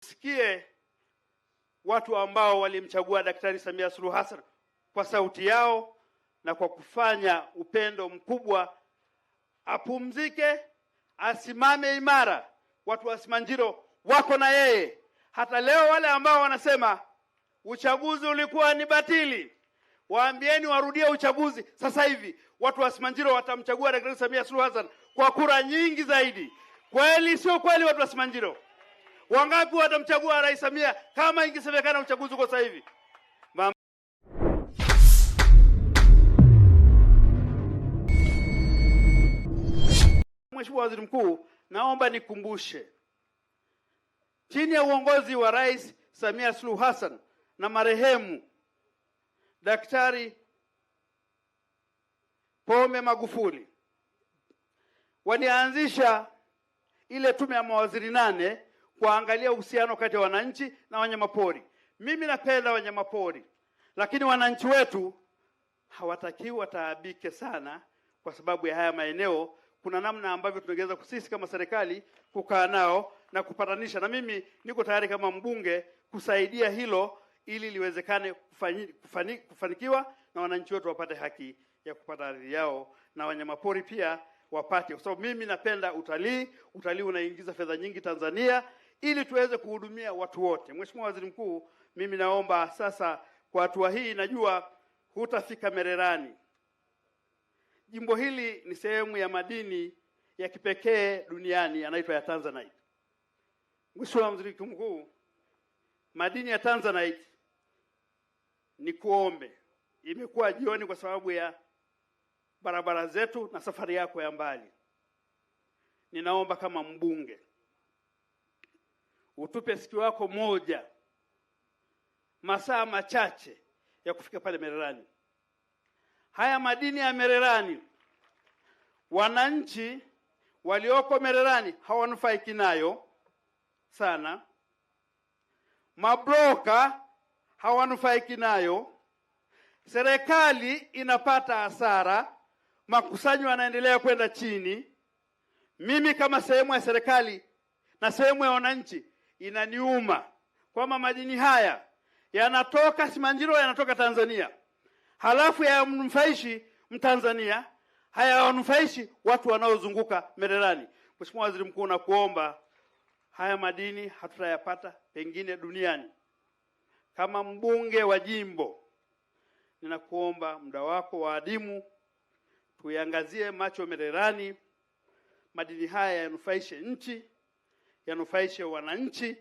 Sikie watu ambao walimchagua Daktari Samia Suluhu Hassan kwa sauti yao na kwa kufanya upendo mkubwa, apumzike, asimame imara. Watu wa Simanjiro wako na yeye. Hata leo wale ambao wanasema uchaguzi ulikuwa ni batili, waambieni warudie uchaguzi sasa hivi. Watu wa Simanjiro watamchagua Daktari Samia Suluhu Hassan kwa kura nyingi zaidi. Kweli sio kweli, watu wa Simanjiro? Wangapi watamchagua Rais Samia kama ingesemekana uchaguzi uko sasa hivi? Mheshimiwa Waziri Mkuu, naomba nikumbushe, chini ya uongozi wa Rais Samia Suluhu Hassan na marehemu Daktari Pombe Magufuli walianzisha ile tume ya mawaziri 8 kuangalia uhusiano kati ya wananchi na wanyamapori. Mimi napenda wanyamapori, lakini wananchi wetu hawatakiwi wataabike sana kwa sababu ya haya maeneo. Kuna namna ambavyo tunaweza sisi kama serikali kukaa nao na kupatanisha, na mimi niko tayari kama mbunge kusaidia hilo ili liwezekane kufanikiwa na wananchi wetu wapate haki ya kupata ardhi yao na wanyamapori pia wapate, kwa sababu mimi napenda utalii. Utalii unaingiza fedha nyingi Tanzania ili tuweze kuhudumia watu wote. Mheshimiwa Waziri Mkuu, mimi naomba sasa, kwa hatua hii najua hutafika Mererani. Jimbo hili ni sehemu ya madini ya kipekee duniani yanaitwa ya Tanzanite. Mheshimiwa Waziri Mkuu, madini ya Tanzanite ni kuombe, imekuwa jioni kwa sababu ya barabara zetu na safari yako ya mbali. Ninaomba kama mbunge utupe sikio wako moja, masaa machache ya kufika pale Mererani. Haya madini ya Mererani, wananchi walioko Mererani hawanufaiki nayo sana, mabroka hawanufaiki nayo, serikali inapata hasara, makusanyo yanaendelea kwenda chini. Mimi kama sehemu ya serikali na sehemu ya wananchi, inaniuma kwamba madini haya yanatoka Simanjiro, yanatoka Tanzania, halafu hayamnufaishi Mtanzania, hayawanufaishi watu wanaozunguka Mererani. Mheshimiwa Waziri Mkuu, nakuomba, haya madini hatutayapata pengine duniani. Kama mbunge wa jimbo, ninakuomba muda wako wa adimu, tuiangazie macho Mererani. Madini haya yanufaishe nchi, yanufaishe wananchi,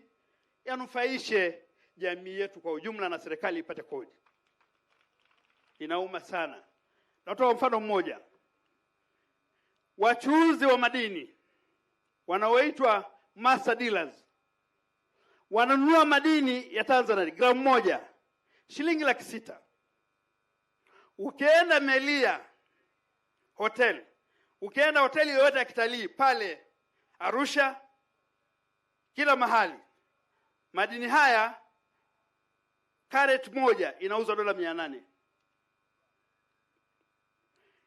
yanufaishe jamii yetu kwa ujumla, na serikali ipate kodi. Inauma sana. Natoa mfano mmoja. Wachuuzi wa madini wanaoitwa master dealers wananunua madini ya Tanzania gramu moja shilingi 600,000. Ukienda Melia Hotel, ukienda hoteli yoyote ya kitalii pale Arusha, kila mahali, madini haya carat moja inauzwa $800.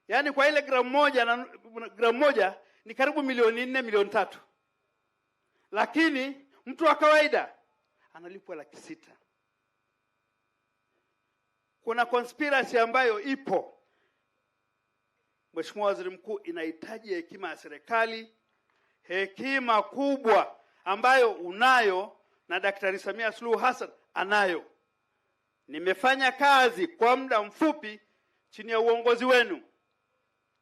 Yaani kwa ile gramu moja ni karibu milioni 4, milioni 3. Lakini mtu wa kawaida analipwa 600,000. Kuna conspiracy ambayo ipo. Mheshimiwa Waziri Mkuu, inahitaji hekima ya serikali, hekima kubwa ambayo unayo na Daktari Samia Suluhu Hassan anayo. Nimefanya kazi kwa muda mfupi chini ya uongozi wenu.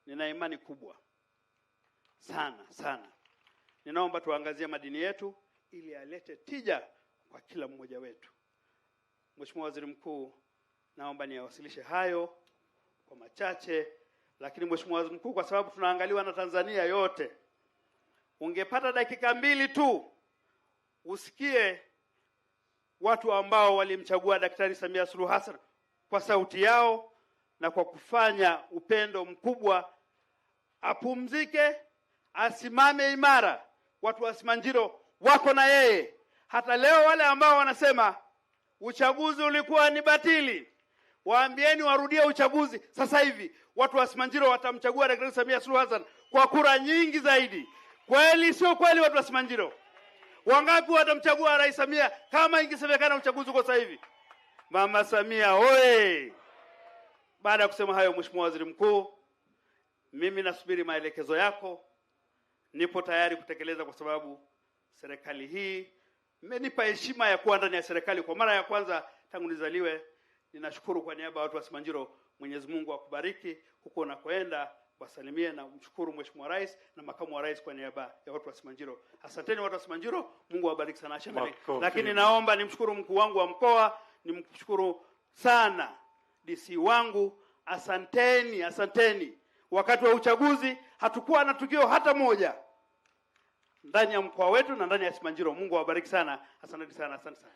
Nina imani kubwa sana. Ninaomba tuangazie madini yetu ili alete tija kwa kila mmoja wetu. Mheshimiwa Waziri Mkuu, naomba niwasilishe hayo kwa machache, lakini Mheshimiwa Waziri Mkuu, kwa sababu tunaangaliwa na Tanzania yote, ungepata dakika 2 tu usikie watu ambao walimchagua Daktari Samia Suluhu Hassan kwa sauti yao na kwa kufanya upendo mkubwa, apumzike, asimame imara. Watu wa Simanjiro wako na yeye. Hata leo wale ambao wanasema uchaguzi ulikuwa ni batili, waambieni warudie uchaguzi sasa hivi. Watu wa Simanjiro watamchagua Daktari Samia Suluhu Hassan kwa kura nyingi zaidi. Kweli sio kweli, watu wa Simanjiro? Wangapi watamchagua Rais Samia kama ingesemekana uchaguzi uko sasa hivi? Mama Samia oye! Baada ya kusema hayo, Mheshimiwa Waziri Mkuu, mimi nasubiri maelekezo yako. Nipo tayari kutekeleza kwa sababu serikali hii mmenipa heshima ya kuwa ndani ya serikali kwa mara ya kwanza tangu nizaliwe. Ninashukuru kwa niaba ya watu wa Simanjiro. Mwenyezi Mungu akubariki huko unakoenda, wasalimie na mshukuru Mheshimiwa Rais na Makamu wa Rais kwa niaba ya watu wa Simanjiro. Asanteni watu wa Simanjiro, Mungu awabariki sana. Lakini naomba nimshukuru mkuu wangu wa mkoa, nimshukuru sana DC wangu. Asanteni, asanteni. Wakati wa uchaguzi hatukuwa na tukio hata moja ndani ya mkoa wetu na ndani ya Simanjiro. Mungu awabariki sana. Asante sana, asante sana.